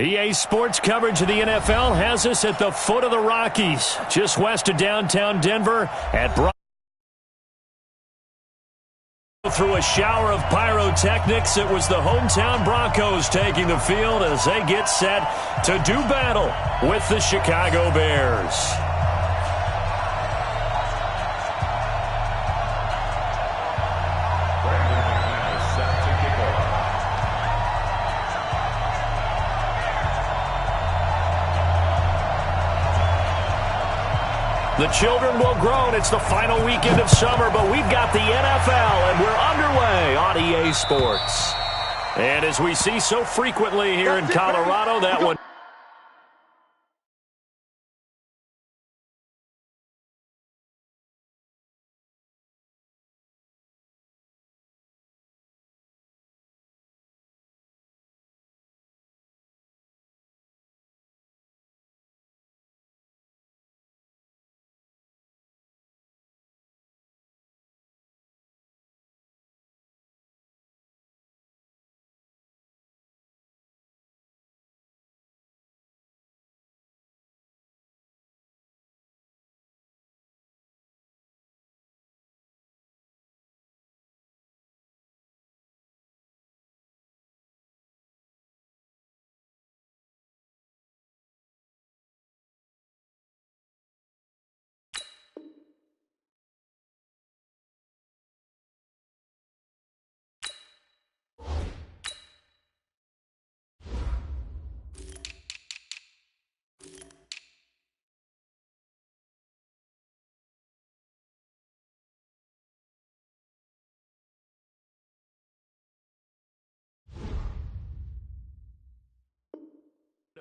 EA Sports coverage of the NFL has us at the foot of the Rockies, just west of downtown Denver at through a shower of pyrotechnics. It was the hometown Broncos taking the field as they get set to do battle with the Chicago Bears. The children will groan. It's the final weekend of summer, but we've got the NFL, and we're underway on EA Sports. And as we see so frequently here in Colorado, that one...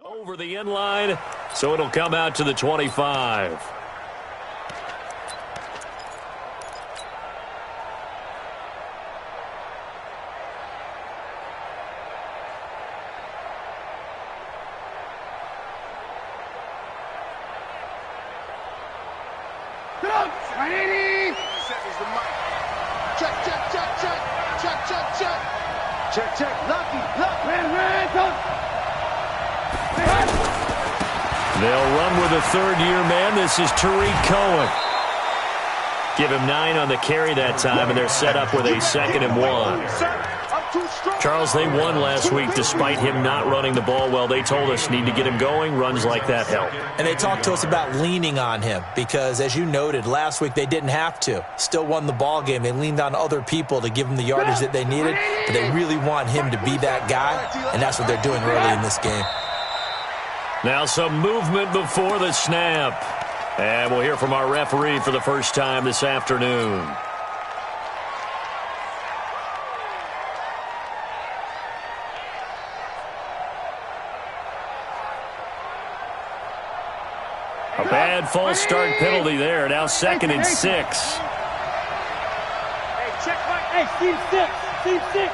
over the end line, so it'll come out to the 25. They'll run with a third-year man. This is Tariq Cohen. Give him 9 on the carry that time, and they're set up with a 2nd and 1. Charles, they won last week despite him not running the ball well. They told us need to get him going. Runs like that help. And they talked to us about leaning on him because, as you noted, last week they didn't have to. Still won the ball game. They leaned on other people to give them the yardage that they needed, but they really want him to be that guy, and that's what they're doing early in this game. Now some movement before the snap. And we'll hear from our referee for the first time this afternoon. A bad false start penalty there. Now 2nd and 6. Hey, team 6. Team 6.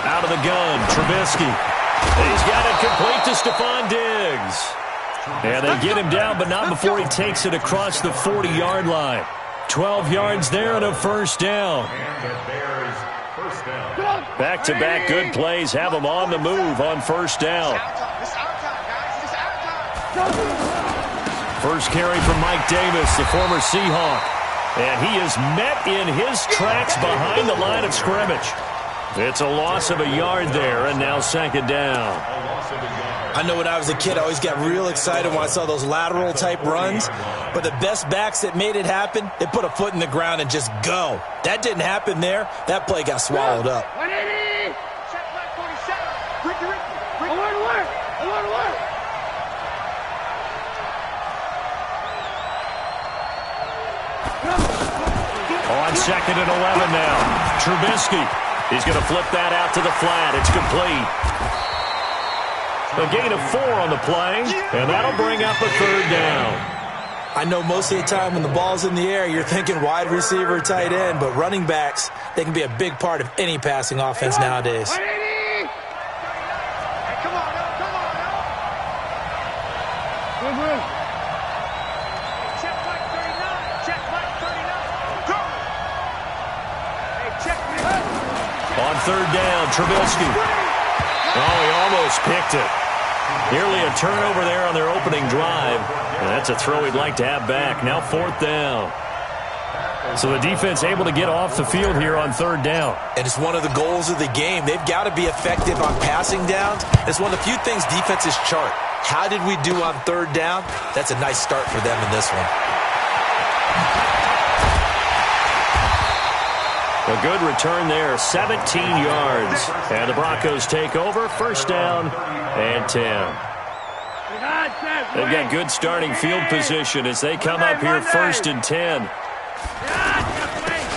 Out of the gun, Trubisky. He's got it complete to Stephon Diggs. And they get him down, but not before he takes it across the 40-yard line. 12 yards there and a first down. Back-to-back good plays have them on the move on first down. First carry from Mike Davis, the former Seahawk. And he is met in his tracks behind the line of scrimmage. It's a loss of a yard there, and now 2nd down. I know when I was a kid, I always got real excited when I saw those lateral-type runs. But the best backs that made it happen, they put a foot in the ground and just go. That didn't happen there. That play got swallowed up. 180. Check back 47. Ricky. Alert. On 2nd and 11 now. Trubisky. He's going to flip that out to the flat. It's complete. A gain of 4 on the play, and that'll bring up a 3rd down. I know most of the time when the ball's in the air, you're thinking wide receiver, tight end, but running backs, they can be a big part of any passing offense nowadays. 180. Hey, come on. Good. Check back 39. Go. Hey, check me. On 3rd down, Trubisky. Oh, he almost picked it. Nearly a turnover there on their opening drive. And that's a throw he'd like to have back. Now 4th down. So the defense able to get off the field here on 3rd down. And it's one of the goals of the game. They've got to be effective on passing downs. It's one of the few things defenses chart. How did we do on 3rd down? That's a nice start for them in this one. A good return there, 17 yards. And the Broncos take over, 1st down and 10. They've got good starting field position as they come up here 1st and 10.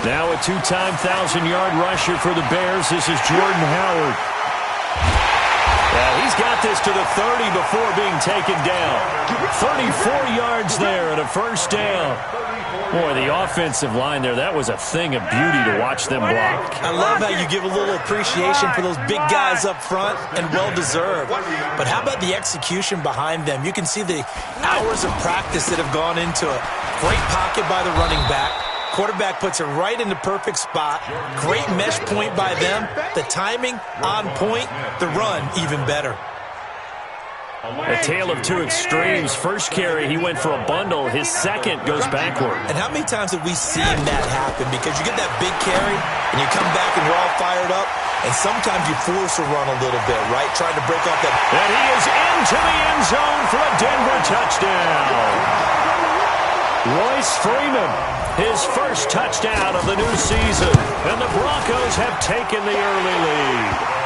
Now a 2-time 1,000-yard rusher for the Bears. This is Jordan Howard. He's got this to the 30 before being taken down. 34 yards there and a 1st down. Boy, the offensive line there, that was a thing of beauty to watch them block. I love how you give a little appreciation for those big guys up front, and well-deserved. But how about the execution behind them? You can see the hours of practice that have gone into it. Great pocket by the running back. Quarterback puts it right in the perfect spot. Great mesh point by them. The timing on point. The run even better. A tale of two extremes. First carry, he went for a bundle. His second goes backward. And how many times have we seen that happen? Because you get that big carry, and you come back and you're all fired up, and sometimes you force a run a little bit, right? Trying to break off that. And he is into the end zone for a Denver touchdown. Royce Freeman, his first touchdown of the new season. And the Broncos have taken the early lead.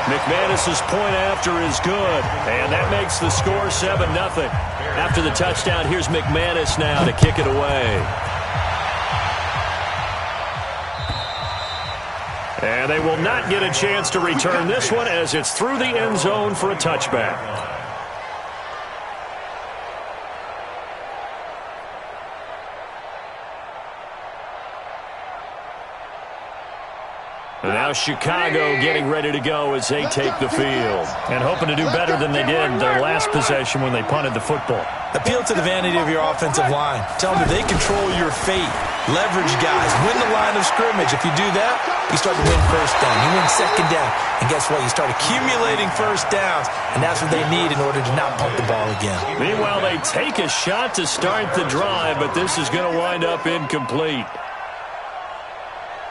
McManus's point after is good, and that makes the score 7-0. After the touchdown, here's McManus now to kick it away. And they will not get a chance to return this one as it's through the end zone for a touchback. And now Chicago getting ready to go as they take the field. And hoping to do better than they did their last possession when they punted the football. Appeal to the vanity of your offensive line. Tell them that they control your fate. Leverage guys. Win the line of scrimmage. If you do that, you start to win 1st down. You win 2nd down. And guess what? You start accumulating 1st downs. And that's what they need in order to not pump the ball again. Meanwhile, they take a shot to start the drive, but this is going to wind up incomplete.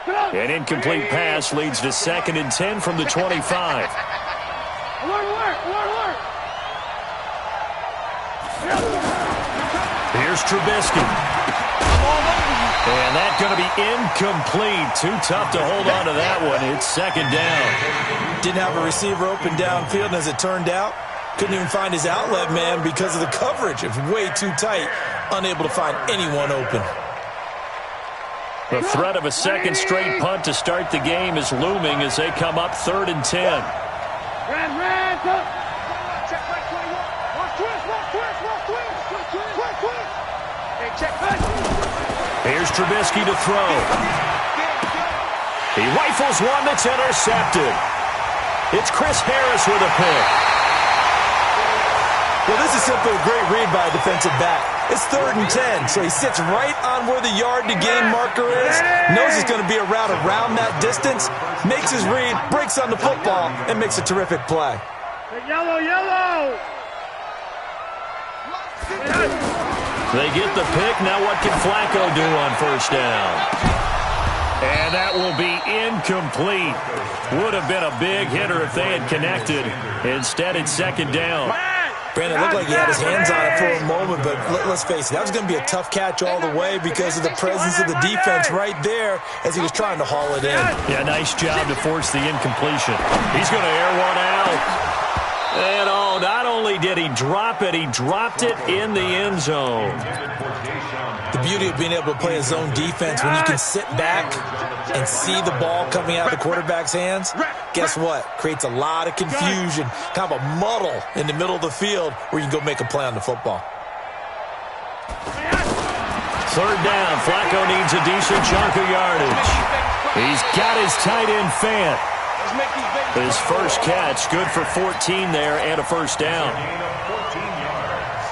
An incomplete pass leads to 2nd and 10 from the 25. Here's Trubisky. And that's going to be incomplete. Too tough to hold on to that one. It's 2nd down. Didn't have a receiver open downfield, and as it turned out, couldn't even find his outlet man because of the coverage. It was way too tight. Unable to find anyone open. The threat of a second straight punt to start the game is looming as they come up 3rd and 10. Here's Trubisky to throw. He rifles one that's intercepted. It's Chris Harris with a pick. Well, this is simply a great read by a defensive back. It's 3rd and 10, so he sits right on where the yard-to-gain marker is, knows it's going to be a route around that distance, makes his read, breaks on the football, and makes a terrific play. Yellow, yellow! They get the pick. Now what can Flacco do on 1st down? And that will be incomplete. Would have been a big hitter if they had connected. Instead, it's 2nd down. Brandon, it looked like he had his hands on it for a moment, but let's face it, that was going to be a tough catch all the way because of the presence of the defense right there as he was trying to haul it in. Yeah, nice job to force the incompletion. He's going to air one out. And oh, not only did he drop it, he dropped it in the end zone. The beauty of being able to play a zone defense when you can sit back and see the ball coming out of the quarterback's hands, guess what? Creates a lot of confusion, kind of a muddle in the middle of the field where you can go make a play on the football. 3rd down. Flacco needs a decent chunk of yardage. He's got his tight end Fant. His first catch, good for 14 there and a 1st down.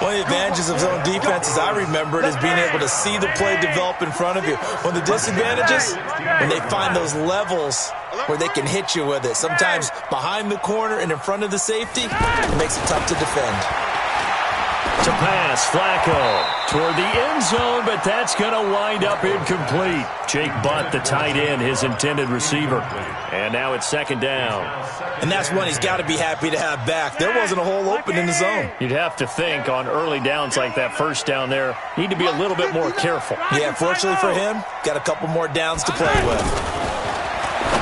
One of the advantages of zone defense, as I remember it, is being able to see the play develop in front of you. One of the disadvantages, when they find those levels where they can hit you with it. Sometimes behind the corner and in front of the safety, it makes it tough to defend. To pass, Flacco toward the end zone, but that's going to wind up incomplete. Jake Butt, the tight end, his intended receiver. And now it's second down. And that's one he's got to be happy to have back. There wasn't a hole open in the zone. You'd have to think on early downs like that first down there, need to be a little bit more careful. Yeah, fortunately for him, got a couple more downs to play with.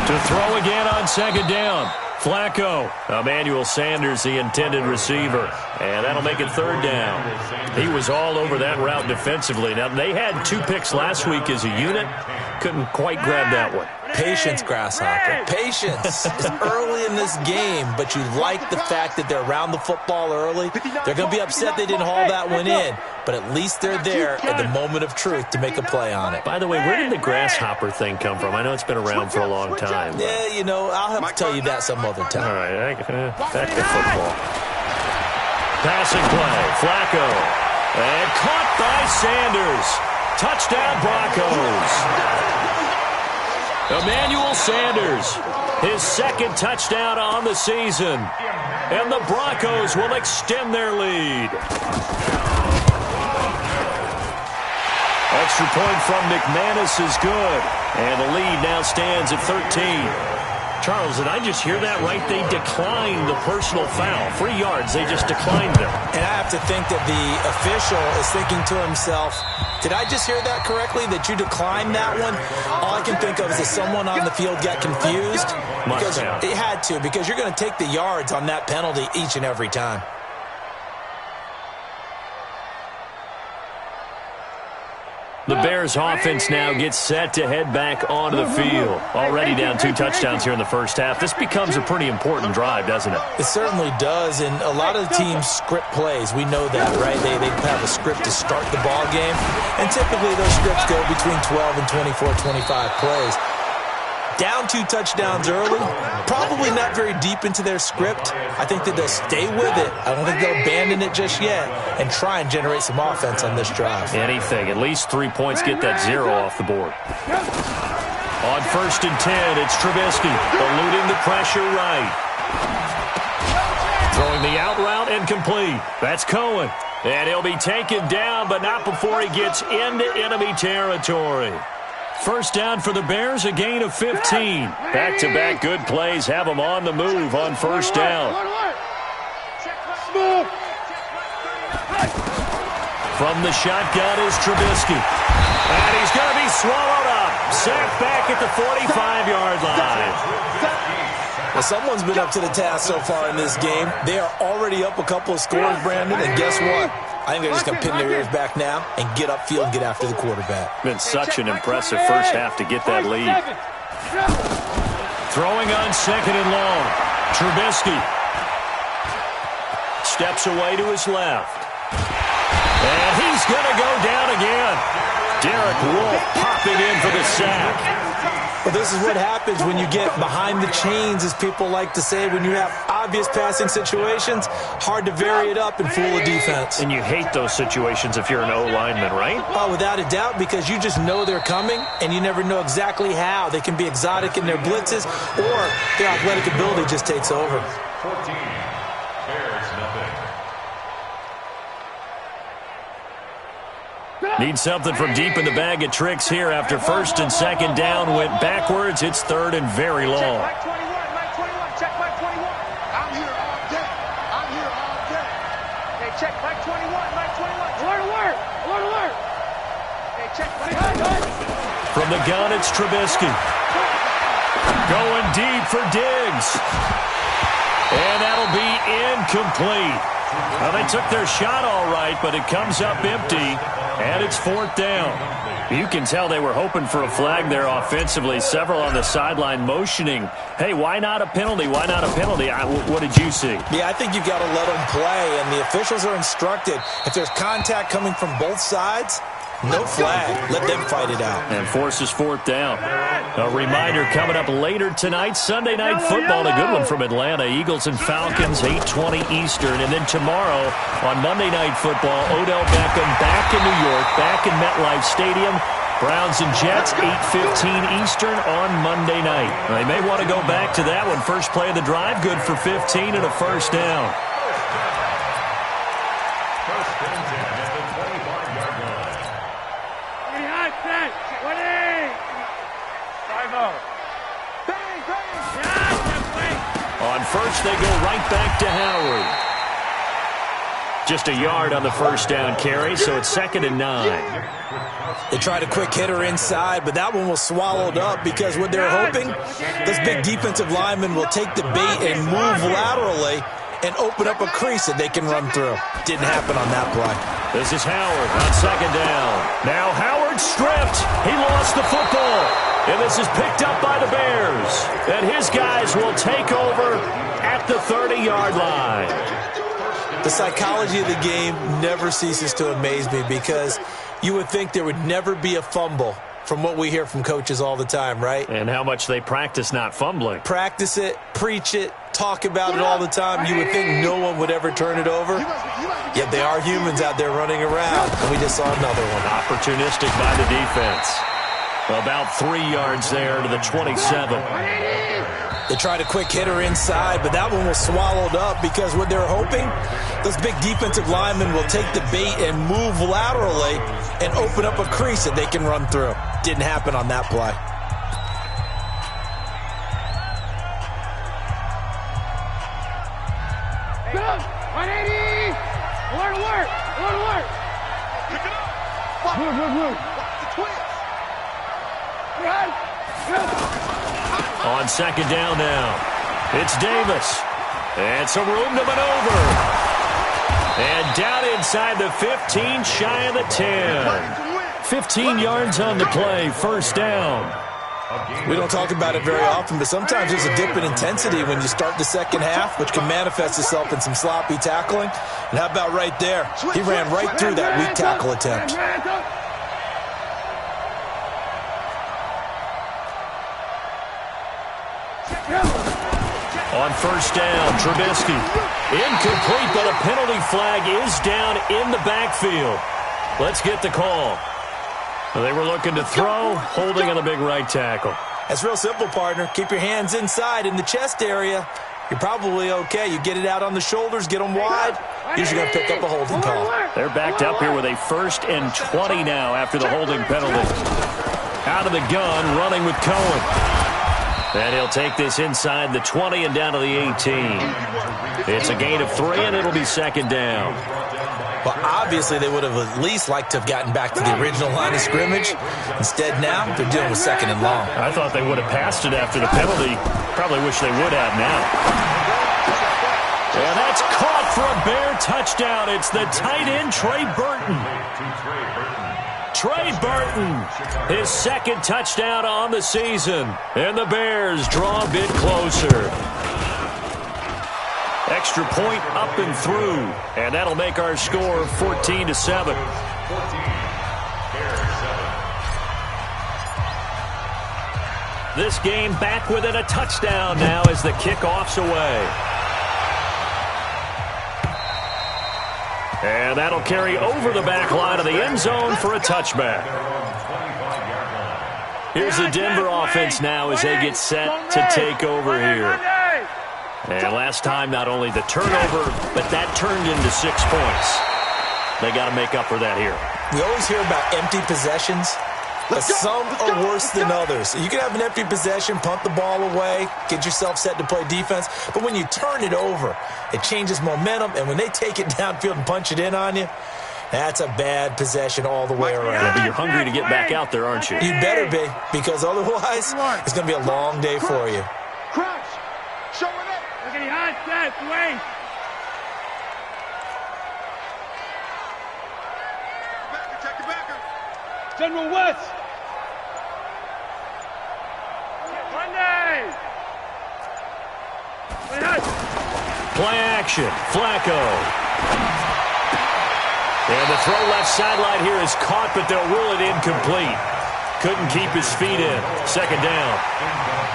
To throw again on second down. Flacco, Emmanuel Sanders, the intended receiver, and that'll make it third down. He was all over that route defensively. Now, they had 2 picks last week as a unit. Couldn't quite grab that one. Patience, Grasshopper. Patience. It's early in this game, but you like the fact that they're around the football early. They're going to be upset they didn't haul that one in, but at least they're there at the moment of truth to make a play on it. By the way, where did the grasshopper thing come from? I know it's been around for a long time. Yeah, you know, I'll have to tell you that some other time. All right, back to football. Passing play, Flacco. And caught by Sanders. Touchdown, Broncos. Emmanuel Sanders, his second touchdown on the season. And the Broncos will extend their lead. Extra point from McManus is good. And the lead now stands at 13. Charles, did I just hear that right? They declined the personal foul. 3 yards, they just declined them. And I have to think that the official is thinking to himself, did I just hear that correctly, that you declined that one? All I can think of is that someone on the field got confused. Because it had to, because you're going to take the yards on that penalty each and every time. The Bears offense now gets set to head back onto the field. Already down 2 touchdowns here in the first half. This becomes a pretty important drive, doesn't it? It certainly does, and a lot of the teams script plays. We know that, right? They have a script to start the ball game, and typically those scripts go between 12 and 24, 25 plays. Down 2 touchdowns early, probably not very deep into their script. I think that they'll stay with it. I don't think they'll abandon it just yet and try and generate some offense on this drive. Anything. At least 3 points, get that 0 off the board. On 1st and 10, it's Trubisky eluding the pressure right. Throwing the out route and complete. That's Cohen. And he'll be taken down, but not before he gets into enemy territory. First down for the Bears, a gain of 15. Back-to-back good plays have them on the move on first down. From the shotgun is Trubisky. And he's going to be swallowed up. Sacked back at the 45-yard line. Well, someone's been up to the task so far in this game. They are already up a couple of scores, Brandon, and guess what? I think they're just going to pin their ears back now and get upfield and get after the quarterback. Been such an impressive first half to get that lead. Throwing on second and long. Trubisky steps away to his left. And he's going to go down again. Derek Wolfe popping in for the sack. Well, this is what happens when you get behind the chains, as people like to say, when you have obvious passing situations. Hard to vary it up and fool a defense. And you hate those situations if you're an O-lineman, right? Oh, without a doubt, because you just know they're coming, and you never know exactly how. They can be exotic in their blitzes, or their athletic ability just takes over. 14. Bears nothing. Need something from deep in the bag of tricks here after first and second down went backwards. It's third and very long. Check Mike 21, check Mike 21. I'm here all day. I'm here all day. Hey, check Mike 21, Mike 21. Alert, alert, alert, alert. Hey, check Mike 21. From the gun, it's Trubisky. Going deep for Diggs. And that'll be incomplete. Well, they took their shot all right, but it comes up empty. And it's fourth down. You can tell they were hoping for a flag there offensively. Several on the sideline motioning, hey, why not a penalty? Why not a penalty? What did you see? Yeah, I think you've got to let them play, and the officials are instructed. If there's contact coming from both sides, No flag. Let them fight it out. And forces fourth down. A reminder coming up later tonight, Sunday Night Football, a good one from Atlanta. Eagles and Falcons, 8:20 Eastern. And then tomorrow on Monday Night Football, Odell Beckham back in New York, back in MetLife Stadium. Browns and Jets, 8:15 Eastern on Monday night. They may want to go back to that one. First play of the drive, good for 15 and a first down. First and 10 at the 25-yard line. On first, they go right back to Howard. Just a yard on the first down carry, so it's 2nd and 9. They tried a quick hitter inside, but that one was swallowed up because what they're hoping, this big defensive lineman will take the bait and move laterally and open up a crease that they can run through. Didn't happen on that play. This is Howard on 2nd down. Now Howard stripped. He lost the football. And this is picked up by the Bears. And his guys will take over at the 30-yard line. The psychology of the game never ceases to amaze me because you would think there would never be a fumble from what we hear from coaches all the time, right? And how much they practice not fumbling. Practice it, preach it, talk about it all the time. You would think no one would ever turn it over. Yet they are humans out there running around, and we just saw another one. Opportunistic by the defense. About 3 yards there to the 27. They tried a quick hitter inside, but that one was swallowed up because what they're hoping, this big defensive lineman will take the bait and move laterally and open up a crease that they can run through. Didn't happen on that play. Go! 180! Alert, alert! Alert, alert! Pick it up! Move, move, move! Watch the twist! Run! On 2nd down now, it's Davis. And some room to maneuver. And down inside the 15, shy of the 10. 15 yards on the play, first down. We don't talk about it very often, but sometimes there's a dip in intensity when you start the second half, which can manifest itself in some sloppy tackling. And how about right there? He ran right through that weak tackle attempt. On first down, Trubisky. Incomplete, but a penalty flag is down in the backfield. Let's get the call. They were looking to throw, holding on the big right tackle. That's real simple, partner. Keep your hands inside in the chest area. You're probably okay. You get it out on the shoulders, get them wide. Usually going to pick up a holding call. They're backed up here with a 1st and 20 now after the holding penalty. Out of the gun, running with Cohen. And he'll take this inside the 20 and down to the 18. It's a gain of 3, and it'll be 2nd down. Well, obviously, they would have at least liked to have gotten back to the original line of scrimmage. Instead, now, they're dealing with 2nd and long. I thought they would have passed it after the penalty. Probably wish they would have now. And that's caught for a Bear touchdown. It's the tight end, Trey Burton. Trey Burton, his 2nd touchdown on the season. And the Bears draw a bit closer. Extra point up and through. And that'll make our score 14-7. This game back within a touchdown now as the kickoff's away. And that'll carry over the back line of the end zone for a touchback. Here's the Denver offense now as they get set to take over here. And last time, not only the turnover, but that turned into 6 points. They got to make up for that here. We always hear about empty possessions, but some are worse than others. You can have an empty possession, punt the ball away, get yourself set to play defense, but when you turn it over, it changes momentum, and when they take it downfield and punch it in on you, that's a bad possession all the way around. Yeah, but you're hungry to get back out there, aren't you? You better be, because otherwise, it's going to be a long day for you. Crouch! Show it up! Look at the hot set, wait! Check the backer! General West! Monday! Play action, Flacco. And the throw left sideline here is caught, but they'll rule it incomplete. Couldn't keep his feet in. Second down.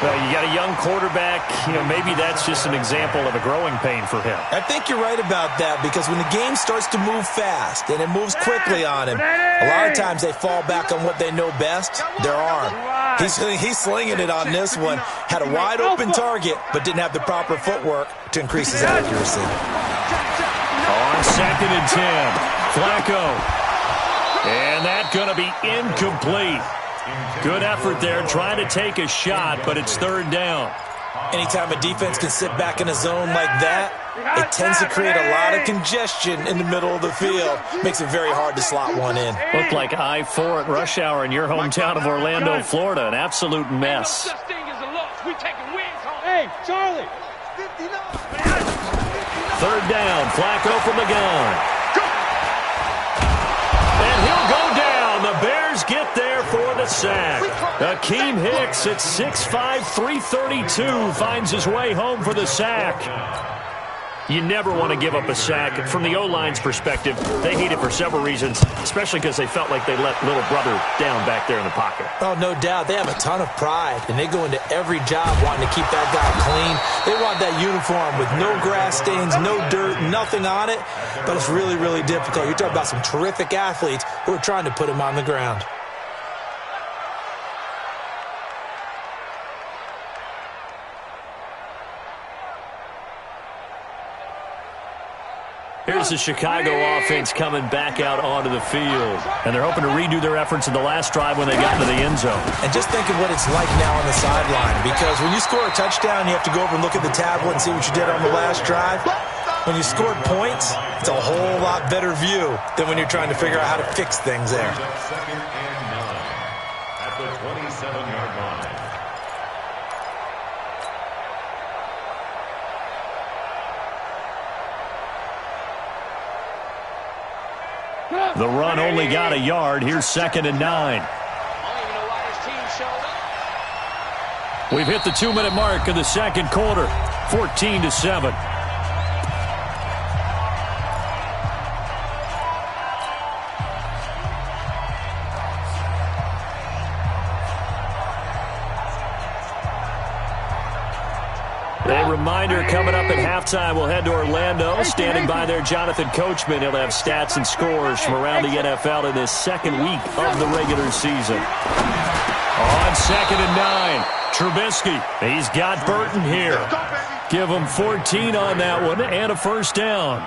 Well, you got a young quarterback. Maybe that's just an example of a growing pain for him. I think you're right about that, because when the game starts to move fast and it moves quickly on him, a lot of times they fall back on what they know best, their arm. He's slinging it on this one. Had a wide-open target, but didn't have the proper footwork to increase his accuracy. On 2nd and 10, Flacco. And that's going to be incomplete. Good effort there, trying to take a shot, but it's 3rd down. Anytime a defense can sit back in a zone like that, it tends to create a lot of congestion in the middle of the field. Makes it very hard to slot one in. Looked like I-4 at rush hour in your hometown of Orlando, Florida. An absolute mess. Hey, Charlie. 3rd down, Flacco from the gun. And he'll go down. The Bears get there for the sack. Akeem Hicks at 6'5", 332 finds his way home for the sack. You never want to give up a sack. From the O-line's perspective, they hate it for several reasons, especially because they felt like they let little brother down back there in the pocket. Oh, no doubt. They have a ton of pride, and they go into every job wanting to keep that guy clean. They want that uniform with no grass stains, no dirt, nothing on it, but it's really, really difficult. You're talking about some terrific athletes who are trying to put him on the ground. Here's the Chicago offense coming back out onto the field. And they're hoping to redo their efforts in the last drive when they got into the end zone. And just think of what it's like now on the sideline, because when you score a touchdown, you have to go over and look at the tablet and see what you did on the last drive. When you scored points, it's a whole lot better view than when you're trying to figure out how to fix things there. 2nd and 9 at the 27-yard line. The run only got a yard. Here's 2nd and 9. We've hit the 2-minute mark of the second quarter. 14-7. A reminder, coming up at halftime, we'll head to Orlando. Standing by there, Jonathan Coachman. He'll have stats and scores from around the NFL in this second week of the regular season. On 2nd and 9, Trubisky. He's got Burton here. Give him 14 on that one and a first down.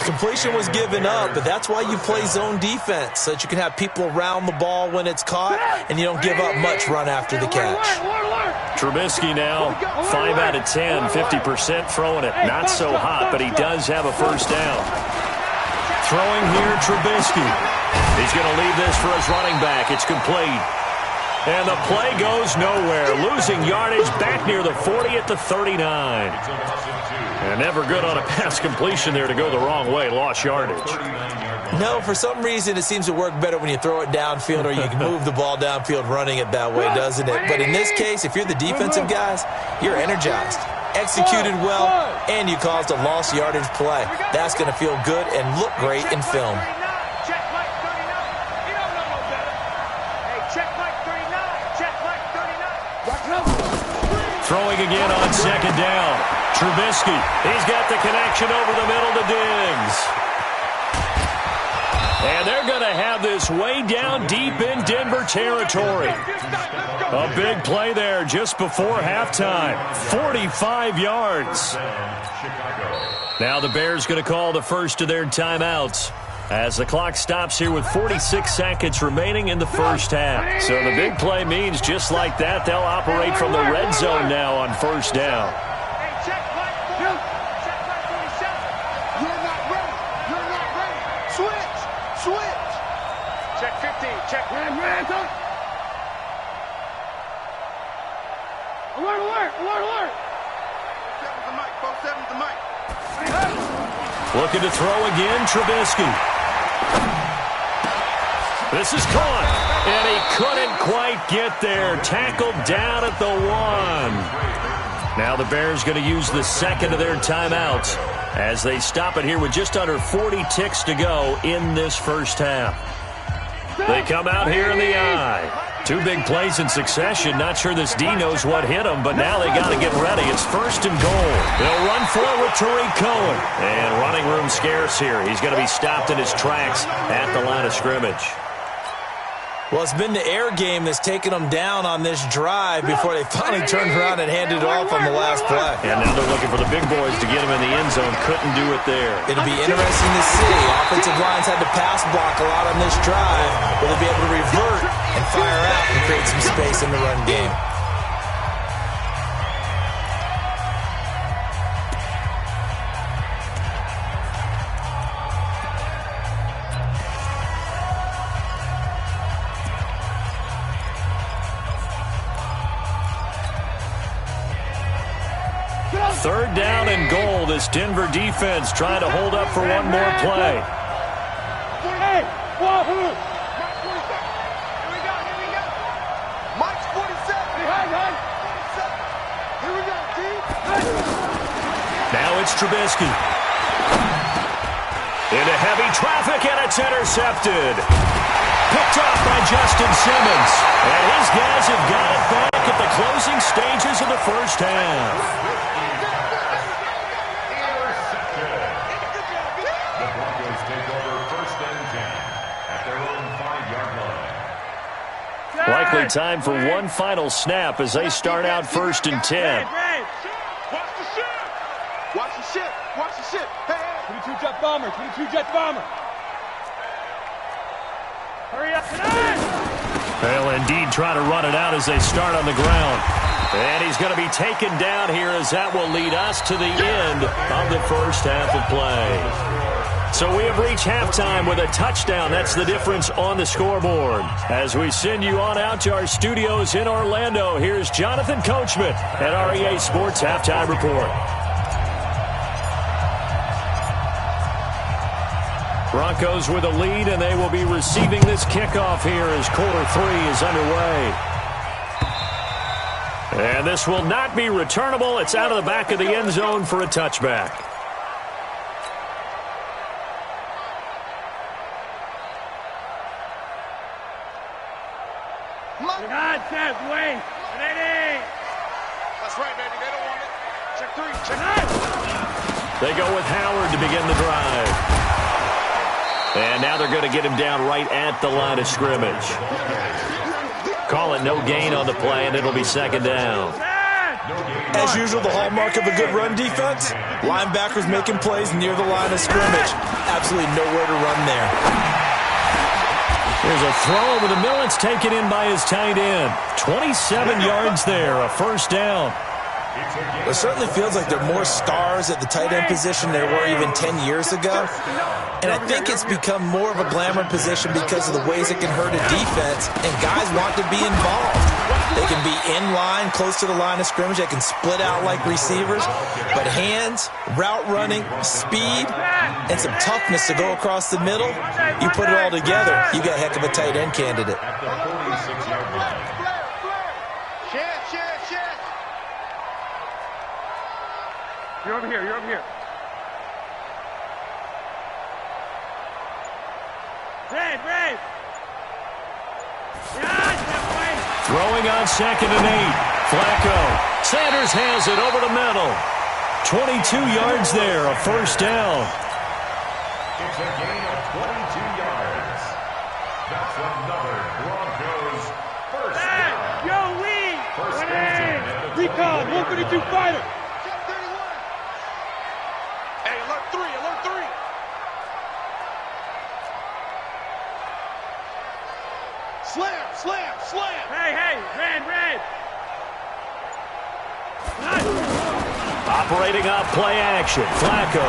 Completion was given up, but that's why you play zone defense, so that you can have people around the ball when it's caught, and you don't give up much run after the catch. Trubisky now, 5 out of 10, 50% throwing it. Not so hot, but he does have a first down. Throwing here, Trubisky. He's going to leave this for his running back. It's complete. And the play goes nowhere. Losing yardage back near the 40 at the 39. And never good on a pass completion there to go the wrong way. Lost yardage. No, for some reason it seems to work better when you throw it downfield or you can move the ball downfield running it that way, doesn't it? But in this case, if you're the defensive guys, you're energized, executed well, and you caused a lost yardage play. That's going to feel good and look great in film. Throwing again on 2nd down. Trubisky, he's got the connection over the middle to Diggs. And they're going to have this way down deep in Denver territory. A big play there just before halftime. 45 yards. Now the Bears going to call the first of their timeouts as the clock stops here with 46 seconds remaining in the first half. So the big play means just like that, they'll operate from the red zone now on first down. Alert, alert, alert, alert. Looking to throw again, Trubisky. This is caught, and he couldn't quite get there. Tackled down at the 1. Now the Bears going to use the second of their timeouts. as they stop it here with just under 40 ticks to go in this first half. They come out here in the eye. 2 big plays in succession. Not sure this D knows what hit him, but now they got to get ready. It's 1st and goal. They'll run for it with Tariq Cohen. And running room scarce here. He's going to be stopped in his tracks at the line of scrimmage. Well, it's been the air game that's taken them down on this drive before they finally turned around and handed it off on the last play. And now they're looking for the big boys to get him in the end zone. Couldn't do it there. It'll be interesting to see. Offensive lines had to pass block a lot on this drive. Will they be able to revert and fire out and create some space in the run game? Third down and goal. This Denver defense trying to hold up for one more play. Hey, Wahoo! Here we go. Mike's 47. Here we go, Keith. Now it's Trubisky. Into heavy traffic, and it's intercepted. Picked off by Justin Simmons. And his guys have got it back at the closing stages of the first half. Likely time for one final snap as they start out 1st and 10. Watch the ship. Hey. 22 jet bomber. Hurry up tonight. They'll indeed try to run it out as they start on the ground. And he's going to be taken down here as that will lead us to the end of the first half of play. So we have reached halftime with a touchdown. That's the difference on the scoreboard. As we send you on out to our studios in Orlando, here's Jonathan Coachman at REA Sports Halftime Report. Broncos with a lead, and they will be receiving this kickoff here as quarter 3 is underway. And this will not be returnable. It's out of the back of the end zone for a touchback. God says wait. That's right, baby. They don't want it. Check 3. They go with Howard to begin the drive. And now they're going to get him down right at the line of scrimmage. Call it no gain on the play, and it'll be 2nd down. As usual, the hallmark of a good run defense, linebackers making plays near the line of scrimmage. Absolutely nowhere to run there. There's a throw over the middle. It's taken in by his tight end. 27 yards there, a 1st down. It certainly feels like there are more stars at the tight end position than there were even 10 years ago. And I think it's become more of a glamour position because of the ways it can hurt a defense, and guys want to be involved. They can be in line, close to the line of scrimmage. They can split out like receivers. But hands, route running, speed, and some toughness to go across the middle, you put it all together, you got a heck of a tight end candidate. You're over here. Brave. Throwing on 2nd and 8. Flacco. Sanders has it over the middle. 22 yards there, a 1st down. It's a gain of 22 yards. That's another Broncos first down. Yo, Lee. First down. Recon, 132 fighter. Slam! Hey, red! Operating off play action, Flacco.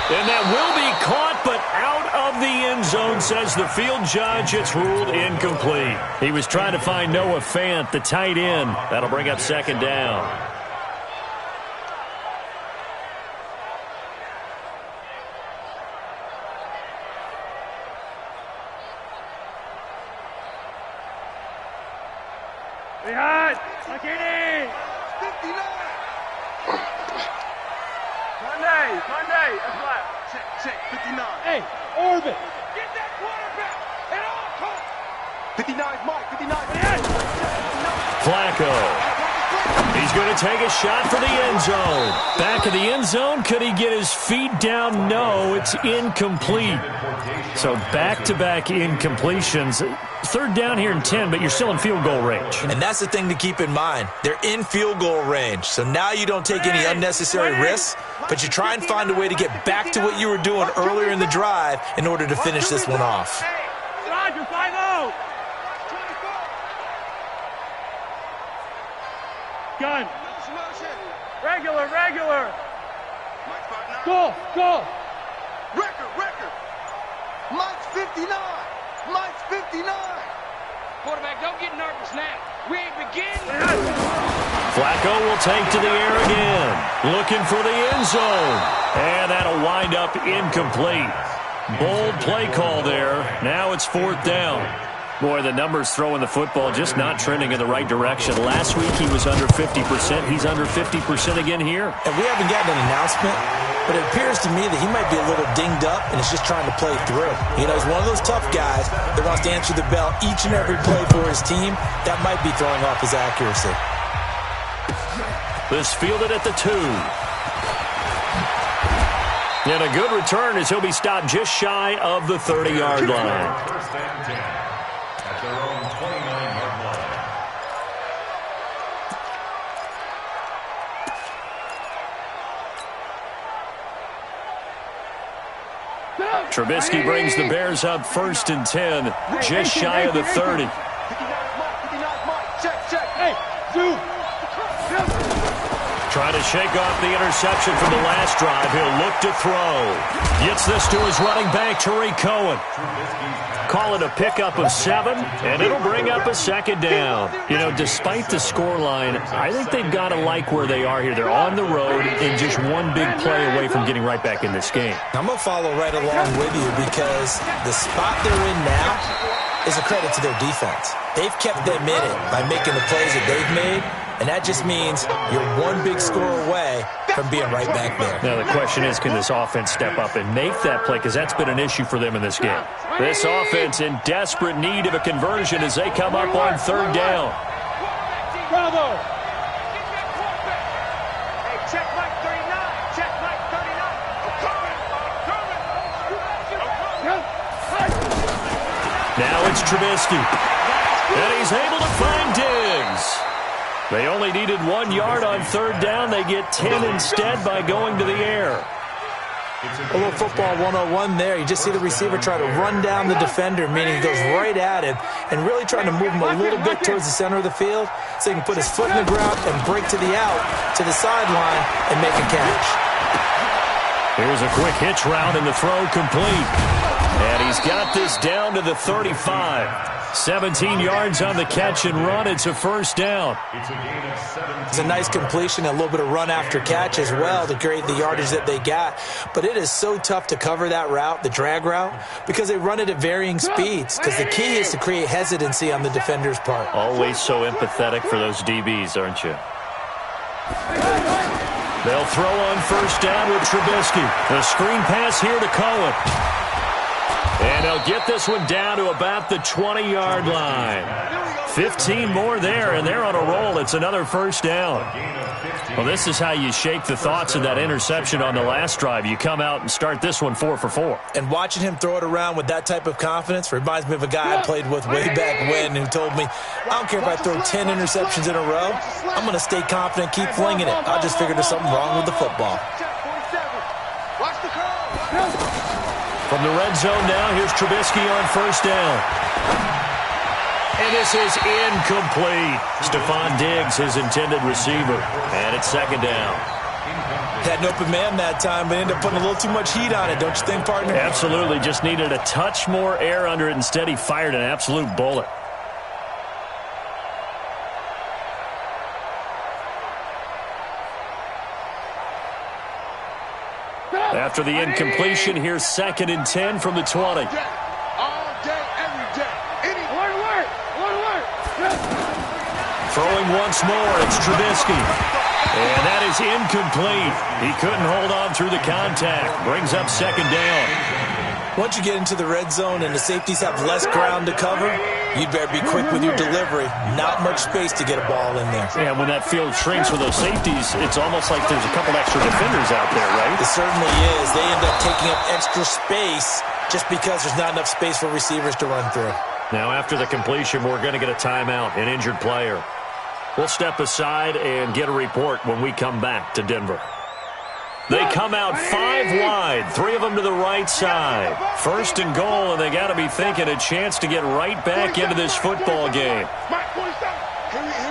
And that will be caught, but out of the end zone, says the field judge. It's ruled incomplete. He was trying to find Noah Fant, the tight end. That'll bring up 2nd down. Behind! McKinney! 59! Monday. That's right. Check. 59. Hey, Orbit. Get that quarterback at all costs. 59 Mike. 59. Flacco. He's going to take a shot for the end zone. Back of the end zone. Could he get his feet down? No, it's incomplete. So back-to-back incompletions. Third down here and 10, but you're still in field goal range. And that's the thing to keep in mind. They're in field goal range. So now you don't take any unnecessary risks, but you try and find a way to get back to what you were doing earlier in the drive in order to finish this one off. Roger, 5-0. Gun. Regular. Go. Record. Mike's 59. Quarterback, don't get nervous now. We ain't beginning. Flacco will take to the air again. Looking for the end zone. And that'll wind up incomplete. Bold play call there. Now it's fourth down. Boy, the numbers throwing the football just not trending in the right direction. Last week he was under 50%. He's under 50% again here. And we haven't gotten an announcement, but it appears to me that he might be a little dinged up and is just trying to play through. You know, he's one of those tough guys that wants to answer the bell each and every play for his team. That might be throwing off his accuracy. This fielded at the 2. And a good return as he'll be stopped just shy of the 30-yard line. First and 10 at their own 29-yard line. Trubisky brings the Bears up first and 10, just shy of the 30. 59 Mike. Check. Hey, dude. Trying to shake off the interception from the last drive. He'll look to throw. Gets this to his running back, Tariq Cohen. Call it a pickup of 7, and it'll bring up a second down. You know, despite the scoreline, I think they've got to like where they are here. They're on the road and just one big play away from getting right back in this game. I'm going to follow right along with you because the spot they're in now is a credit to their defense. They've kept them in it by making the plays that they've made, and that just means you're one big score away from being right back there. Now the question is, can this offense step up and make that play? Because that's been an issue for them in this game. This offense in desperate need of a conversion as they come up on third down. Bravo. Hey, check Mike 39. Check Mike 39. Now it's Trubisky. And he's able to find Diggs. They only needed 1 yard on third down. They get 10 instead by going to the air. A little football 101 there. You just see the receiver try to run down the defender, meaning he goes right at him and really trying to move him a little bit towards the center of the field so he can put his foot in the ground and break to the out, to the sideline, and make a catch. Here's a quick hitch route and the throw complete. And he's got this down to the 35. 17 yards on the catch and run. It's a first down. It's a nice completion, a little bit of run after catch as well to create the yardage that they got. But it is so tough to cover that route, the drag route, because they run it at varying speeds. Because the key is to create hesitancy on the defender's part. Always so empathetic for those DBs, aren't you? They'll throw on first down with Trubisky. The screen pass here to Cohen. And they'll get this one down to about the 20-yard line. 15 more there, and they're on a roll. It's another first down. Well, this is how you shake the thoughts of that interception on the last drive. You come out and start this one 4 for 4. And watching him throw it around with that type of confidence reminds me of a guy I played with way back when who told me, I don't care if I throw 10 interceptions in a row. I'm going to stay confident, keep flinging it. I just figured there's something wrong with the football. From the red zone now, here's Trubisky on first down. And this is incomplete. Stephon Diggs, his intended receiver. And it's second down. Had an open man that time, but ended up putting a little too much heat on it, don't you think, partner? Absolutely. Just needed a touch more air under it. Instead, he fired an absolute bullet. After the incompletion, here's second and 10 from the 20. All day, every day. Alert. Throwing once more, it's Trubisky. And that is incomplete. He couldn't hold on through the contact. Brings up second down. Once you get into the red zone and the safeties have less ground to cover, you'd better be quick with your delivery. Not much space to get a ball in there. Yeah, when that field shrinks for those safeties, it's almost like there's a couple extra defenders out there, right? It certainly is. They end up taking up extra space just because there's not enough space for receivers to run through. Now, after the completion, we're going to get a timeout, an injured player. We'll step aside and get a report when we come back to Denver. They come out 5 wide, 3 of them to the right side. First and goal, and they got to be thinking a chance to get right back into this football game. Here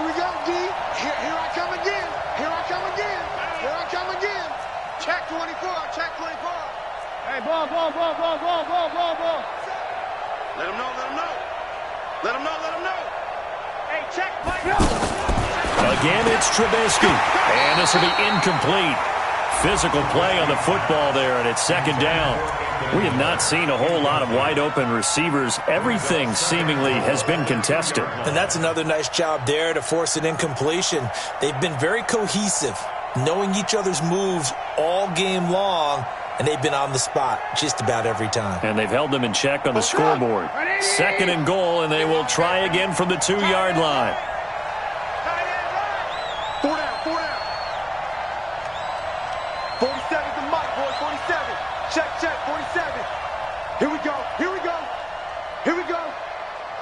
we go, D. Here I come again. Here I come again. Here I come again. Check 24. Check 24. Hey, ball. Let him know. Let him know. Hey, check. Again, it's Trubisky. And this will be incomplete. Physical play on the football there, and it's second down. We have not seen a whole lot of wide-open receivers. Everything seemingly has been contested. And that's another nice job there to force an incompletion. They've been very cohesive, knowing each other's moves all game long, and they've been on the spot just about every time. And they've held them in check on the scoreboard. Second and goal, and they will try again from the 2-yard line. 47's the mic, boy. 47. Check, 47. Here we go.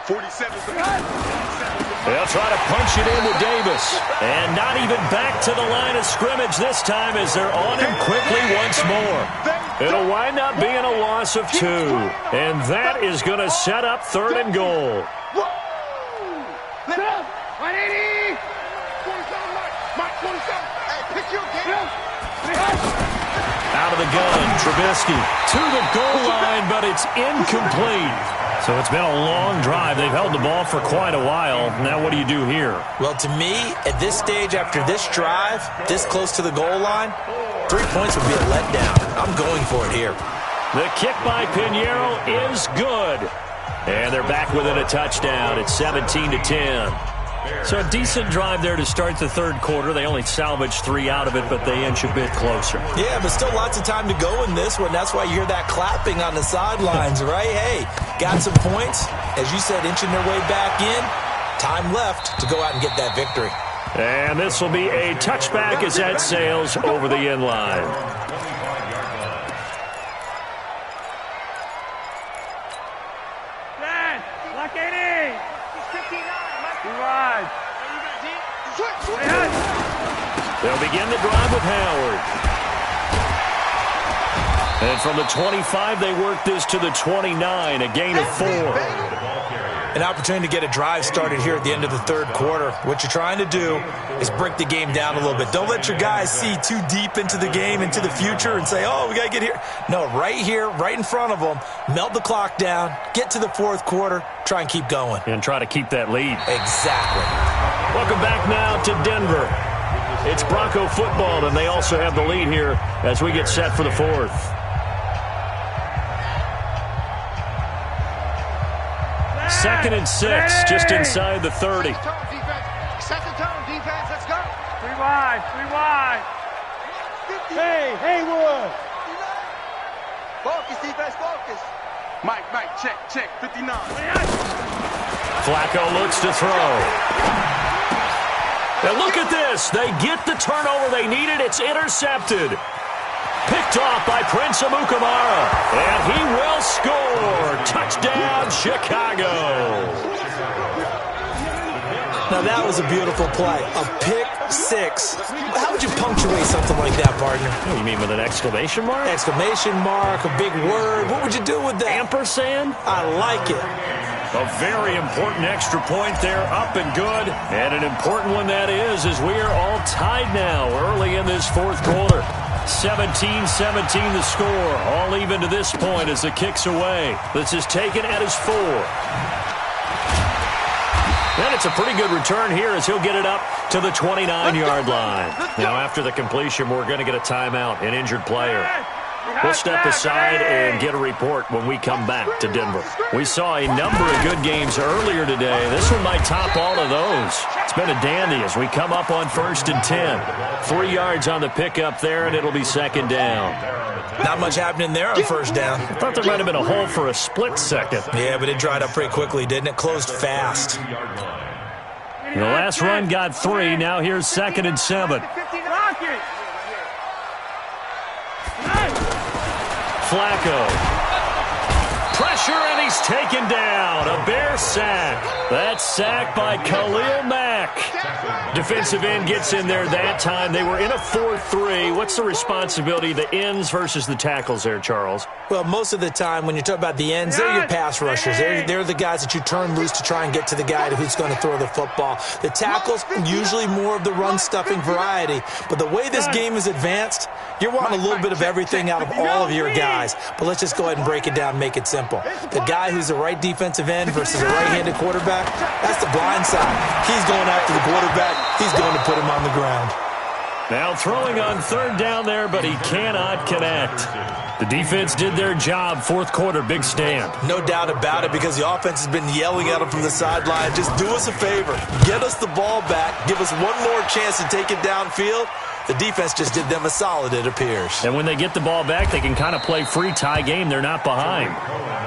47's the mic. They'll try to punch it in with Davis. And not even back to the line of scrimmage this time as they're on him quickly once more. It'll wind up being a loss of 2. And that is going to set up third and goal. Let up. 180. 47, Mike. 47. Hey, pick your game. Out of the gun, Trubisky to the goal line, but it's incomplete. So it's been a long drive. They've held the ball for quite a while. Now what do you do here? Well, to me, at this stage after this drive, this close to the goal line, 3 points would be a letdown. I'm going for it here. The kick by Pinheiro is good. And they're back within a touchdown. It's 17-10. So a decent drive there to start the third quarter. They only salvaged 3 out of it, but they inch a bit closer. Yeah, but still lots of time to go in this one. That's why you hear that clapping on the sidelines, right? Hey, got some points. As you said, inching their way back in. Time left to go out and get that victory. And this will be a touchback as that sails over the end line. They'll begin the drive with Howard. And from the 25, they work this to the 29, a gain of 4. An opportunity to get a drive started here at the end of the third quarter. What you're trying to do is break the game down a little bit. Don't let your guys see too deep into the game, into the future, and say, oh, we got to get here. No, right here, right in front of them, melt the clock down, get to the fourth quarter, try and keep going. And try to keep that lead. Exactly. Welcome back now to Denver. It's Bronco football, and they also have the lead here as we get set for the fourth. Second and 6, just inside the 30. Set the tone, defense. Let's go. 3 wide. Hey, Haywood. Focus, defense, focus. Mike, check. 59. Flacco looks to throw. And look at this. They get the turnover they needed. It's intercepted. Picked off by Prince Amukamara. And he will score. Touchdown, Chicago. Now, that was a beautiful play. A pick 6. How would you punctuate something like that, partner? What do you mean, with an exclamation mark? Exclamation mark, a big word. What would you do with that? Ampersand? I like it. A very important extra point there, up and good. And an important one that is, as we are all tied now early in this fourth quarter. 17-17 the score, all even to this point as the kick's away. This is taken at his 4. And it's a pretty good return here as he'll get it up to the 29-yard line. Now, after the completion, we're going to get a timeout, an injured player. We'll step aside and get a report when we come back to Denver. We saw a number of good games earlier today. This one might top all of those. It's been a dandy as we come up on 1st and 10. 3 yards on the pickup there, and it'll be 2nd down. Not much happening there on 1st down. I thought there might have been a hole for a split second. Yeah, but it dried up pretty quickly, didn't it? Closed fast. The last run got 3. Now here's 2nd and 7. Flacco. Pressure, and he's taken down. A Bear sack. That's sacked by Khalil Mack. Defensive end gets in there that time. They were in a 4-3. What's the responsibility, the ends versus the tackles there, Charles? Well, most of the time when you talk about the ends, they're your pass rushers. They're the guys that you turn loose to try and get to the guy who's going to throw the football. The tackles, usually more of the run-stuffing variety. But the way this game is advanced, you're wanting a little bit of everything out of all of your guys. But let's just go ahead and break it down and make it simple. The guy who's the right defensive end versus a right-handed quarterback, that's the blind side. He's going after the quarterback. He's going to put him on the ground. Now throwing on 3rd down there, but he cannot connect. The defense did their job. 4th quarter, big stand. No doubt about it, because the offense has been yelling at him from the sideline. Just do us a favor. Get us the ball back. Give us one more chance to take it downfield. The defense just did them a solid, it appears. And when they get the ball back, they can kind of play free tie game. They're not behind.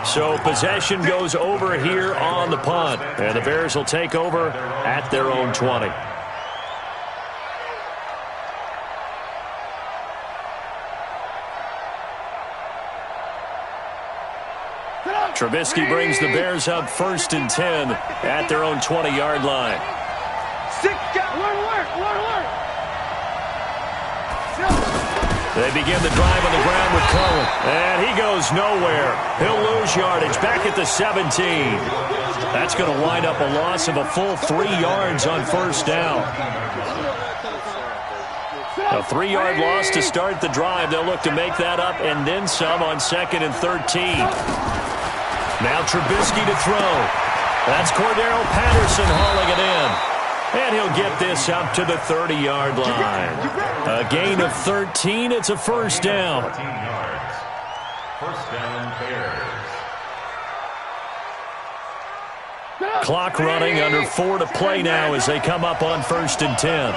So possession goes over here on the punt. And the Bears will take over at their own 20. Trubisky brings the Bears up 1st and 10 at their own 20-yard line. They begin the drive on the ground with Cohen. And he goes nowhere. He'll lose yardage back at the 17. That's going to wind up a loss of a full 3 yards on 1st down. A 3-yard loss to start the drive. They'll look to make that up and then some on 2nd and 13. Now Trubisky to throw. That's Cordero Patterson hauling it in. And he'll get this up to the 30-yard line. A gain of 13. It's a 1st down. 13 yards. 1st down, Bears. Clock running, under 4 to play now as they come up on 1st and 10.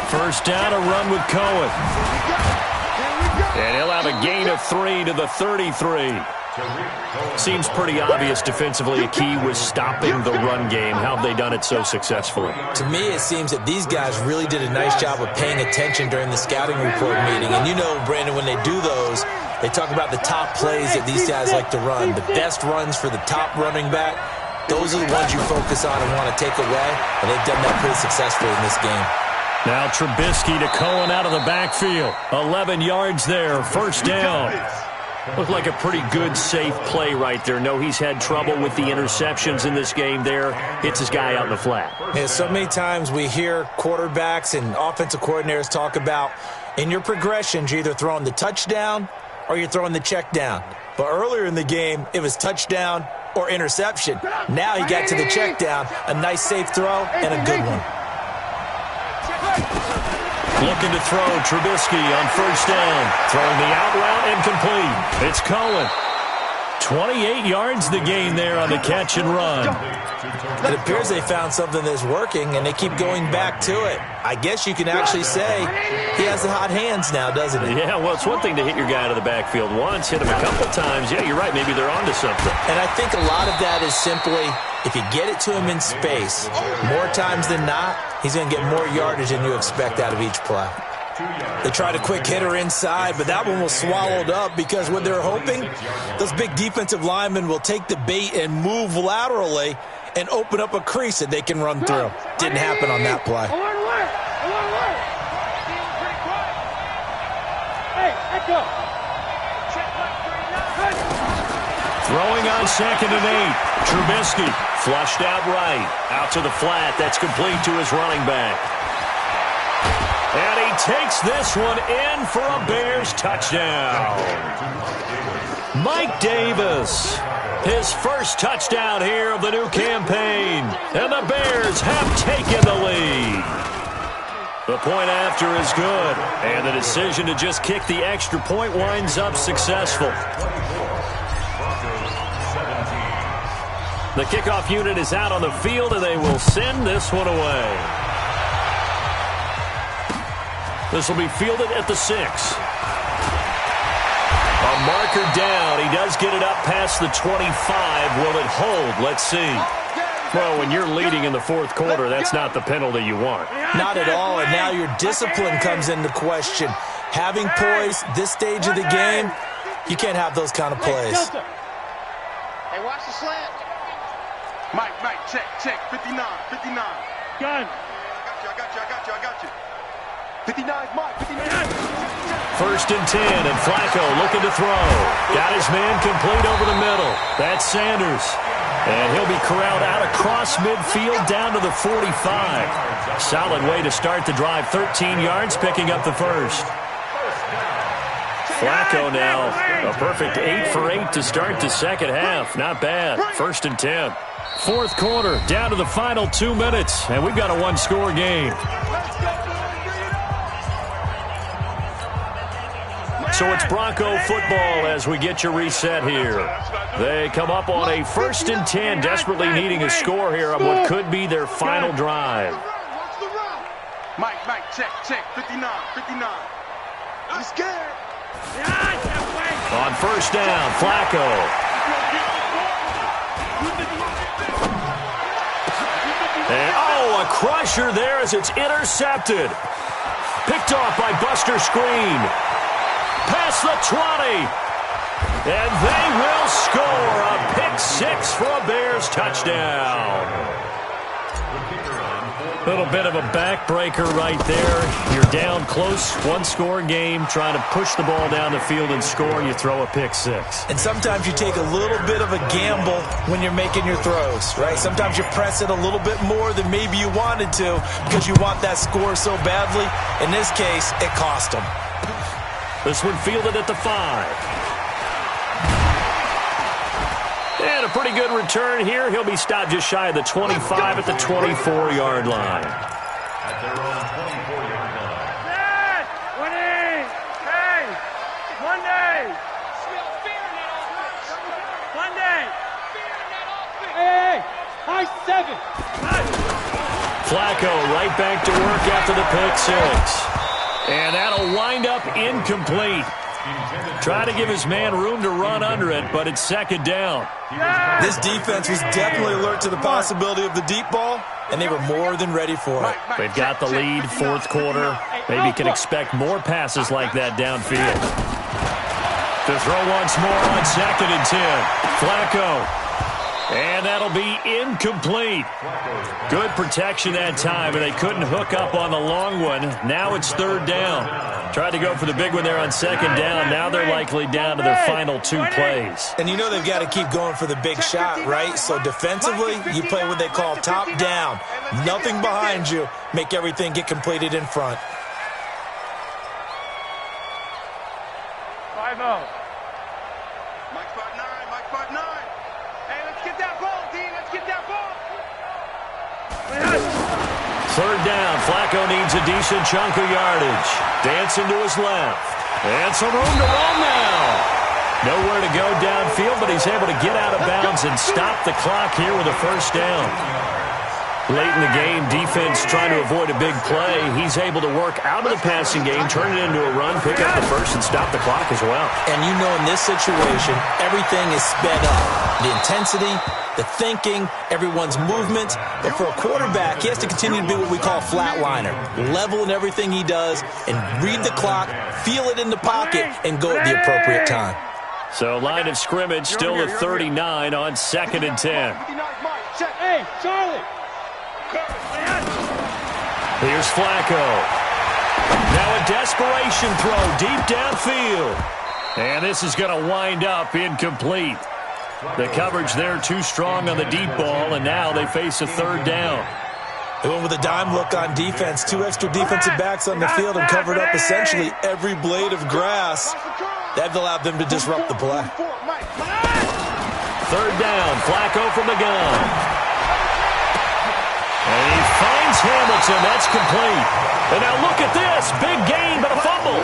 1st down, a run with Cohen. And he'll have a gain of 3 to the 33. Seems pretty obvious defensively a key was stopping the run game. How have they done it so successfully? To me, it seems that these guys really did a nice job of paying attention during the scouting report meeting. And you know, Brandon, when they do those, they talk about the top plays that these guys like to run. The best runs for the top running back, those are the ones you focus on and want to take away. And they've done that pretty successfully in this game. Now Trubisky to Cohen out of the backfield. 11 yards there, 1st down. Looked like a pretty good, safe play right there. No, he's had trouble with the interceptions in this game there. Hits his guy out in the flat. Yeah, so many times we hear quarterbacks and offensive coordinators talk about, in your progressions, you're either throwing the touchdown or you're throwing the check down. But earlier in the game, it was touchdown or interception. Now he got to the check down, a nice safe throw and a good one. Looking to throw, Trubisky on 1st down. Throwing the out route incomplete. It's Cohen. 28 yards the gain there on the catch and run. It appears they found something that's working, and they keep going back to it. I guess you can actually say he has the hot hands now, doesn't he? Yeah, well, it's one thing to hit your guy out of the backfield once, hit him a couple times. Yeah, you're right. Maybe they're onto something. And I think a lot of that is simply, if you get it to him in space, more times than not, he's going to get more yardage than you expect out of each play. They tried a quick hitter inside, but that one was swallowed up because what they're hoping, those big defensive linemen will take the bait and move laterally and open up a crease that they can run through. Didn't happen on that play. Throwing on 2nd and 8. Trubisky flushed out right. Out to the flat. That's complete to his running back. And he takes this one in for a Bears touchdown. Mike Davis, his first touchdown here of the new campaign. And the Bears have taken the lead. The point after is good. And the decision to just kick the extra point winds up successful. The kickoff unit is out on the field, and they will send this one away. This will be fielded at the 6. A marker down. He does get it up past the 25. Will it hold? Let's see. Well, when you're leading in the fourth quarter, that's not the penalty you want. Not at all, and now your discipline comes into question. Having poise this stage of the game, you can't have those kind of plays. Hey, watch the slant. Mike, check, 59. Gun. I got you. 59, Mike, 59. First and 10, and Flacco looking to throw. Got his man complete over the middle. That's Sanders. And he'll be corralled out across midfield down to the 45. Solid way to start the drive. 13 yards, picking up the first. Flacco now, a perfect 8 for 8 to start the second half. Not bad. First and 10. Fourth quarter, down to the final 2 minutes, and we've got a one-score game. So it's Bronco football as we get you reset here. They come up on a first and 10, desperately needing a score here on what could be their final drive. Mike, check, 59. I'm scared. On first down, Flacco. And, a crusher there as it's intercepted. Picked off by Buster Screen. Past the 20. And they will score a pick 6 for a Bears touchdown. A little bit of a backbreaker right there. You're down close, one-score game, trying to push the ball down the field and score, and you throw a pick 6. And sometimes you take a little bit of a gamble when you're making your throws, right? Sometimes you press it a little bit more than maybe you wanted to because you want that score so badly. In this case, it cost them. This one fielded at the 5. And a pretty good return here. He'll be stopped just shy of the 25 at the 24-yard line. At their own 24-yard line. Dad! Winning! Hey! Monday! Monday! Hey! High 7! Flacco right back to work after the pick 6. And that'll wind up incomplete. Try to give his man room to run under it, but it's second down. This defense was definitely alert to the possibility of the deep ball, and they were more than ready for it. They've got the lead, fourth quarter. Maybe can expect more passes like that downfield. To throw once more on second and 10. Flacco. And that'll be incomplete. Good protection that time, and they couldn't hook up on the long one. Now it's third down. Tried to go for the big one there on second down. Now they're likely down to their final 2 plays. And you know they've got to keep going for the big shot, right? So defensively, you play what they call top down. Nothing behind you. Make everything get completed in front. 5-0. Mike 5-9. Hey, let's get that ball, D. Let's get that ball. Third down. Flacco needs a decent chunk of yardage. Dancing to his left. And some room to run now. Nowhere to go downfield, but he's able to get out of bounds and stop the clock here with a first down. Late in the game, defense trying to avoid a big play. He's able to work out of the passing game, turn it into a run, pick up the first, and stop the clock as well. And you know in this situation, everything is sped up. The intensity, the thinking, everyone's movement. But for a quarterback, he has to continue to be what we call a flatliner. Level in everything he does and read the clock, feel it in the pocket, and go at the appropriate time. So line of scrimmage still at 39 on second and 10. Hey, Charlie. Here's Flacco. Now a desperation throw deep downfield. And this is going to wind up incomplete. The coverage there too strong on the deep ball, and now they face a third down. They went with a dime look on defense. 2 extra defensive backs on the field and covered up essentially every blade of grass. That allowed them to disrupt the play. Third down, Flacco from the gun. And he finds Hamilton. That's complete. And now look at this. Big gain, but a fumble.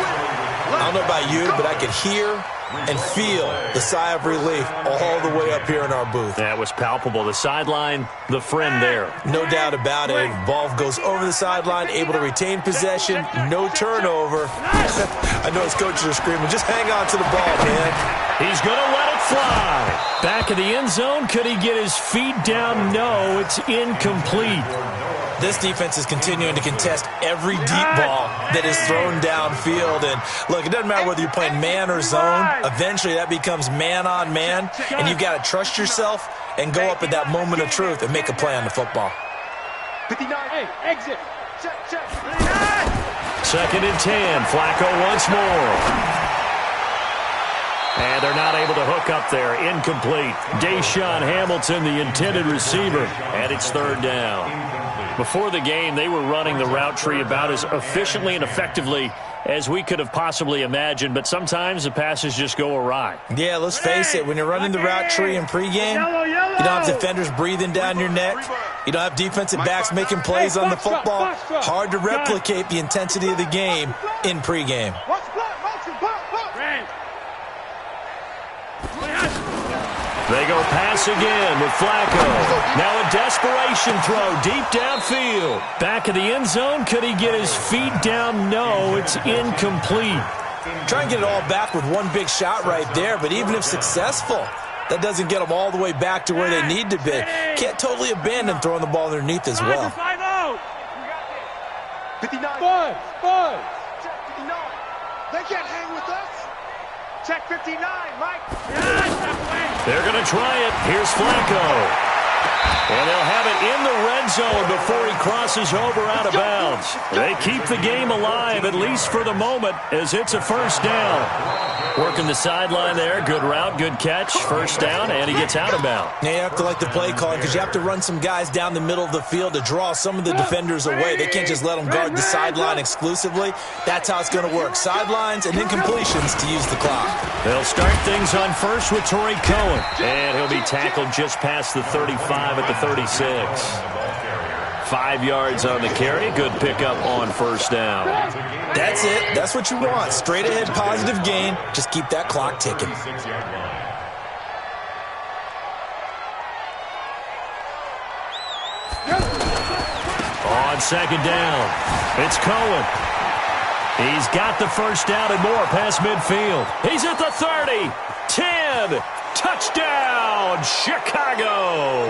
I don't know about you, but I could hear and feel the sigh of relief all the way up here in our booth. That was palpable. The sideline, the friend there. No doubt about it. Ball goes over the sideline, able to retain possession, no turnover. I know his coaches are screaming, just hang on to the ball, man. He's going to let it fly. Back of the end zone. Could he get his feet down? No, it's incomplete. This defense is continuing to contest every deep ball that is thrown downfield. And, look, it doesn't matter whether you're playing man or zone. Eventually, that becomes man-on-man, and you've got to trust yourself and go up at that moment of truth and make a play on the football. 59, hey, exit. Check. 2nd and 10. Flacco once more. And they're not able to hook up there. Incomplete. Deshaun Hamilton, the intended receiver. And it's 3rd down. Before the game, they were running the route tree about as efficiently and effectively as we could have possibly imagined, but sometimes the passes just go awry. Yeah, let's face it. When you're running the route tree in pregame, you don't have defenders breathing down your neck. You don't have defensive backs making plays on the football. Hard to replicate the intensity of the game in pregame. They go pass again with Flacco. Now a desperation throw deep downfield. Back of the end zone. Could he get his feet down? No, it's incomplete. Try and get it all back with one big shot right there, but even if successful, that doesn't get them all the way back to where they need to be. Can't totally abandon throwing the ball underneath as well. 59. Check 59. They can't hang with us. Check 59, Mike. They're going to try it. Here's Flacco. And they'll have it in the red zone before he crosses over out of bounds. They keep the game alive, at least for the moment, as it's a 1st down. Working the sideline there. Good route, good catch. 1st down, and he gets out of bounds. Now you have to like the play calling because you have to run some guys down the middle of the field to draw some of the defenders away. They can't just let them guard the sideline exclusively. That's how it's going to work. Sidelines and incompletions to use the clock. They'll start things on first with Torrey Cohen. And he'll be tackled just past the 35 at the 36. 5 yards on the carry. Good pickup on 1st down. That's it. That's what you want. Straight ahead, positive gain. Just keep that clock ticking. On 2nd down, it's Cohen. He's got the 1st down and more past midfield. He's at the 30, 10, touchdown, Chicago.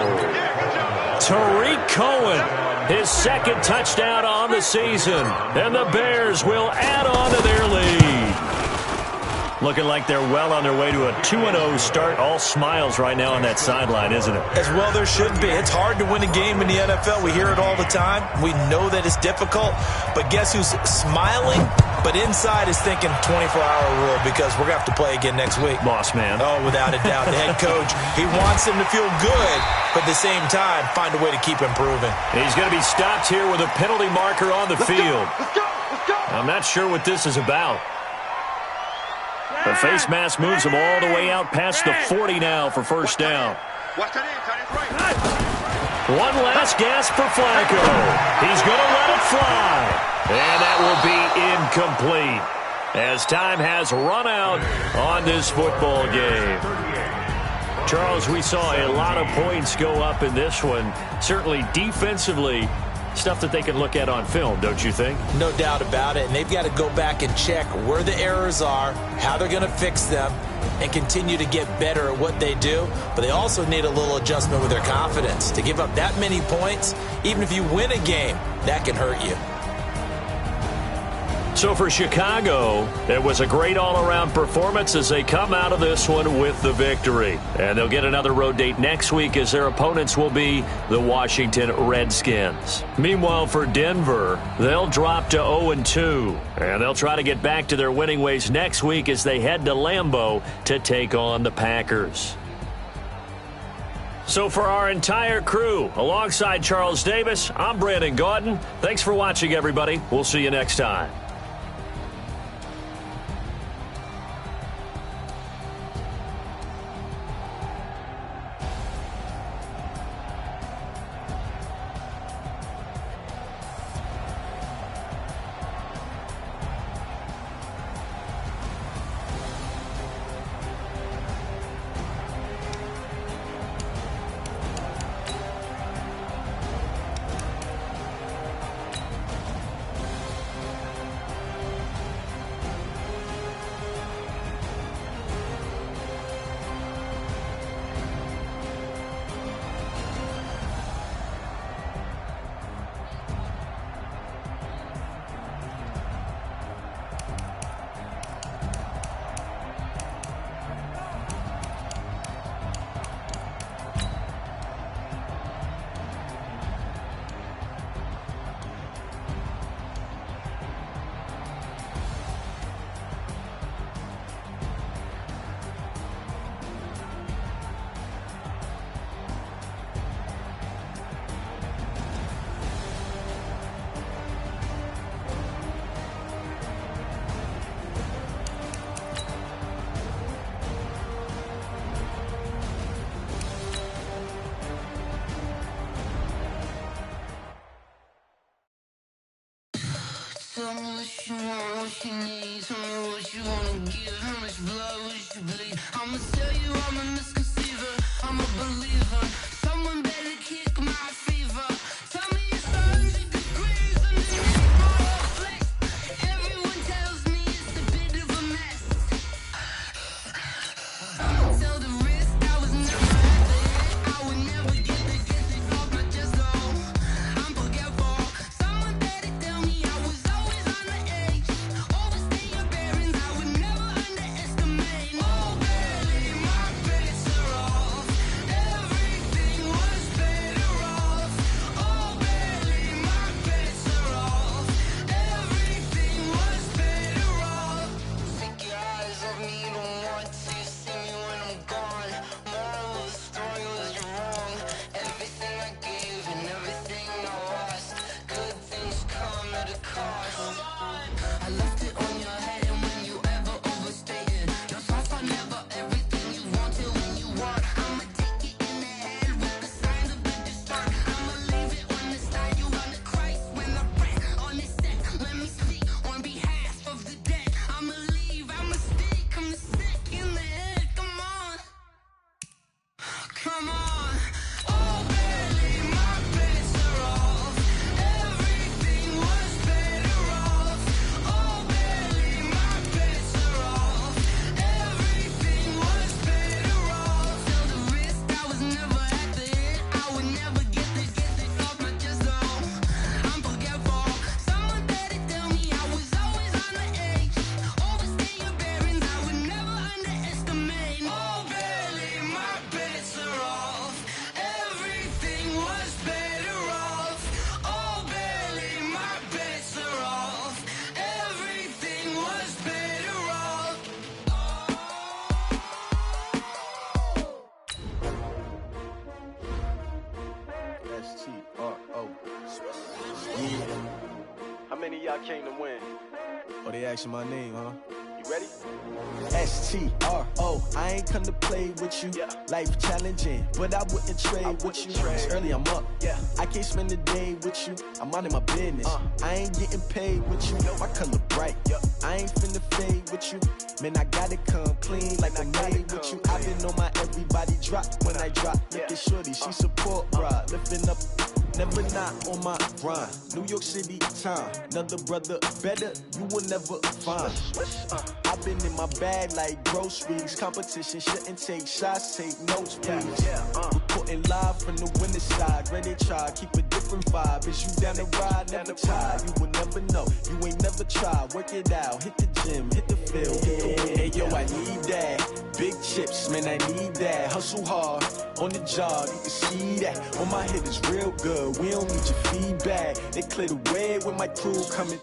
Tariq Cohen, his 2nd touchdown on the season, and the Bears will add on to their lead. Looking like they're well on their way to a 2-0 start. All smiles right now on that sideline, isn't it? As well there should be. It's hard to win a game in the NFL. We hear it all the time. We know that it's difficult. But guess who's smiling? But inside is thinking 24-hour rule because we're going to have to play again next week. Boss man. Oh, without a doubt. The head coach, he wants him to feel good, but at the same time, find a way to keep improving. He's going to be stopped here with a penalty marker on the field. I'm not sure what this is about. The face mask moves him all the way out past the 40 now for 1st down. One last gasp for Flacco. He's going to let it fly. And that will be incomplete as time has run out on this football game. Charles, we saw a lot of points go up in this one. Certainly defensively, stuff that they can look at on film, don't you think? No doubt about it. And they've got to go back and check where the errors are, how they're going to fix them, and continue to get better at what they do. But they also need a little adjustment with their confidence. To give up that many points, even if you win a game, that can hurt you. So for Chicago, it was a great all-around performance as they come out of this one with the victory. And they'll get another road date next week as their opponents will be the Washington Redskins. Meanwhile, for Denver, they'll drop to 0-2. And they'll try to get back to their winning ways next week as they head to Lambeau to take on the Packers. So for our entire crew, alongside Charles Davis, I'm Brandon Gaudin. Thanks for watching, everybody. We'll see you next time. Tell me what you want, what you need. Tell me what you wanna give. How much blood would you bleed? I'ma tell you I'm a misconceiver. I'm a believer. Someone better kick my fever. Tell me it's 100 degrees underneath my whole flesh. Everyone tells me it's a bit of a mess. Tell the risk I was never at the end. I would never get this off my chest though. I'm forgetful. Someone better tell me I was always on the edge. Overstay your bearings, I would never underestimate. Oh baby, my bets are off. Everything was better off. Oh baby, my bets are off. Everything was better off. Take your eyes off me, don't want to see me when I'm gone. Moral of the story was you're wrong. Everything I gave and everything I lost. Good things come at a cost. I left it on your head, and when you ever overstay it, your thoughts are never everything you wanted when you want. I'ma take it in the head with the signs of the distort. I'ma leave it on the side. You run the Christ when I rest on this set. Let me speak on behalf of the dead. I'ma leave, I'ma speak. I'm sick in the head. Come on, come on. Oh baby, my bets are off. Everything was better off. Oh baby, my bets are off. Everything was better off. Tell the risk I was never at the end. I would never get this off my chest though. I'm forgetful. Someone better tell me I was always on the edge. Overstay your bearings, I would never underestimate. Oh baby, my bets are off. Everything was better off. Oh baby, my bets are off. Everything was better off. S-T-R-O. Yeah. How many of y'all came to win? Oh, they asking my name, huh? You ready? S-T-R-O. I ain't come to play with you. Yeah. Life challenging, but I wouldn't trade with you. It's early, I'm up. Yeah. I can't spend the day with you. I'm minding my business. I ain't getting paid with you. My color bright. I ain't finna fade with you. Man, I gotta come clean like I'm made with you. I've been on my everybody drop when I drop. Look at shorty, she support ride. Lifting up, never not on my grind. New York City time. Another brother better, you will never find. I've been in my bag like groceries. Competition shouldn't take shots, take notes, please. Reporting live from the winning side. Ready to try, keep a different vibe. Is you down the ride, never tired. You will never know, you ain't never tried. Work it out, hit the gym, hit the field, hit the wind. Hey yo, I need that. Big chips, man, I need that. Hustle hard, on the job, you can see that. On my head is real good, we don't need your feedback. They clear the way with my crew coming.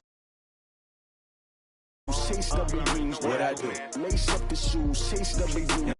Chase WU's what I do. Lace up the shoes, chase WU.